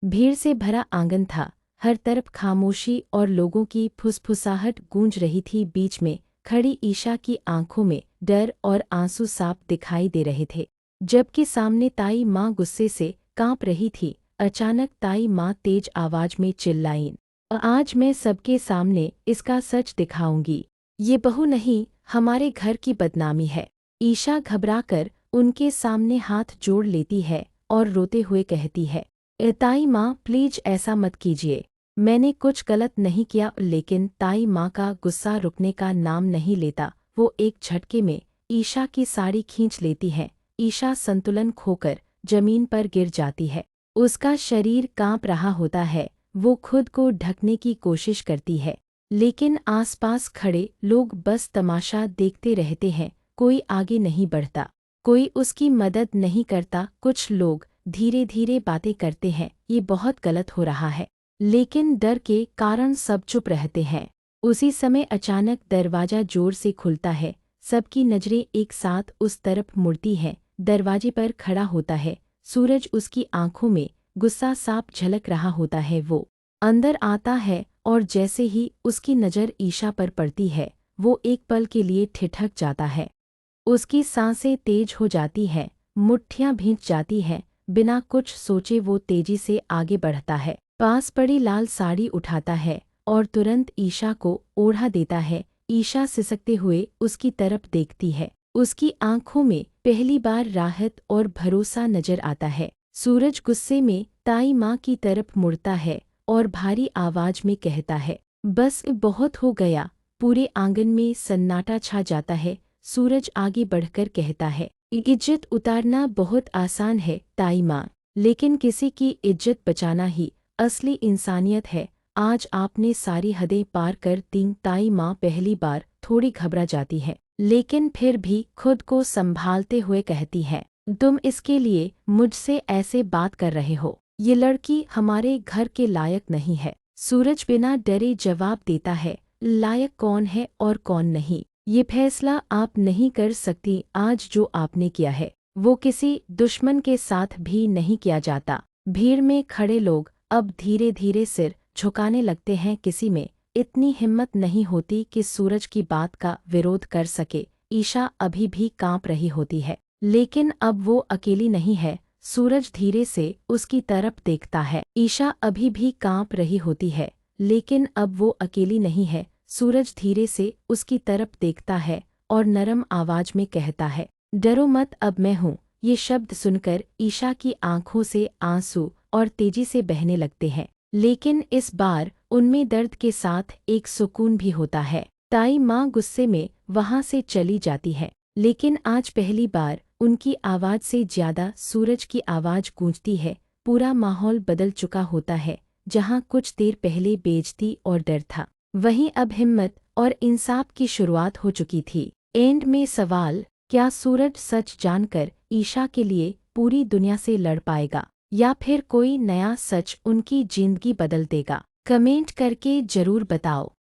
भीड़ से भरा आंगन था, हर तरफ खामोशी और लोगों की फुसफुसाहट गूंज रही थी। बीच में खड़ी ईशा की आंखों में डर और आंसू साफ दिखाई दे रहे थे, जबकि सामने ताई माँ गुस्से से कांप रही थी। अचानक ताई माँ तेज आवाज में चिल्लाईं, आज मैं सबके सामने इसका सच दिखाऊंगी। ये बहू नहीं, हमारे घर की बदनामी है। ईशा घबराकर उनके सामने हाथ जोड़ लेती है और रोते हुए कहती है, ताई माँ प्लीज ऐसा मत कीजिए, मैंने कुछ गलत नहीं किया। लेकिन ताई माँ का गुस्सा रुकने का नाम नहीं लेता। वो एक झटके में ईशा की साड़ी खींच लेती है। ईशा संतुलन खोकर जमीन पर गिर जाती है। उसका शरीर कांप रहा होता है। वो खुद को ढकने की कोशिश करती है, लेकिन आसपास खड़े लोग बस तमाशा देखते रहते हैं। कोई आगे नहीं बढ़ता, कोई उसकी मदद नहीं करता। कुछ लोग धीरे धीरे बातें करते हैं, ये बहुत गलत हो रहा है, लेकिन डर के कारण सब चुप रहते हैं। उसी समय अचानक दरवाजा जोर से खुलता है। सबकी नजरें एक साथ उस तरफ मुड़ती हैं। दरवाजे पर खड़ा होता है सूरज, उसकी आंखों में गुस्सा साफ झलक रहा होता है। वो अंदर आता है और जैसे ही उसकी नज़र ईशा पर पड़ती है, वो एक पल के लिए ठिठक जाता है। उसकी सांसें तेज हो जाती हैं, मुट्ठियां भींच जाती हैं। बिना कुछ सोचे वो तेजी से आगे बढ़ता है, पास पड़ी लाल साड़ी उठाता है और तुरंत ईशा को ओढ़ा देता है। ईशा सिसकते हुए उसकी तरफ देखती है। उसकी आंखों में पहली बार राहत और भरोसा नजर आता है। सूरज गुस्से में ताई माँ की तरफ मुड़ता है और भारी आवाज में कहता है, बस बहुत हो गया। पूरे आंगन में सन्नाटा छा जाता है। सूरज आगे बढ़कर कहता है, इज्जत उतारना बहुत आसान है ताई माँ, लेकिन किसी की इज्जत बचाना ही असली इंसानियत है। आज आपने सारी हदें पार कर दी। ताई माँ पहली बार थोड़ी घबरा जाती है, लेकिन फिर भी खुद को संभालते हुए कहती है, तुम इसके लिए मुझसे ऐसे बात कर रहे हो? ये लड़की हमारे घर के लायक नहीं है। सूरज बिना डरे जवाब देता है, लायक कौन है और कौन नहीं, ये फैसला आप नहीं कर सकती। आज जो आपने किया है वो किसी दुश्मन के साथ भी नहीं किया जाता। भीड़ में खड़े लोग अब धीरे धीरे सिर झुकाने लगते हैं। किसी में इतनी हिम्मत नहीं होती कि सूरज की बात का विरोध कर सके। ईशा अभी भी कांप रही होती है, लेकिन अब वो अकेली नहीं है। सूरज धीरे से उसकी तरफ देखता है। ईशा अभी भी कांप रही होती है, लेकिन अब वो अकेली नहीं है। सूरज धीरे से उसकी तरफ देखता है और नरम आवाज में कहता है, डरो मत, अब मैं हूँ। ये शब्द सुनकर ईशा की आंखों से आंसू और तेजी से बहने लगते हैं, लेकिन इस बार उनमें दर्द के साथ एक सुकून भी होता है। ताई माँ गुस्से में वहाँ से चली जाती है, लेकिन आज पहली बार उनकी आवाज से ज्यादा सूरज की आवाज गूंजती है। पूरा माहौल बदल चुका होता है। जहाँ कुछ देर पहले बेइज्जती और डर था, वहीं अब हिम्मत और इंसाफ की शुरुआत हो चुकी थी। एंड में सवाल, क्या सूरज सच जानकर ईशा के लिए पूरी दुनिया से लड़ पाएगा, या फिर कोई नया सच उनकी जिंदगी बदल देगा? कमेंट करके जरूर बताओ।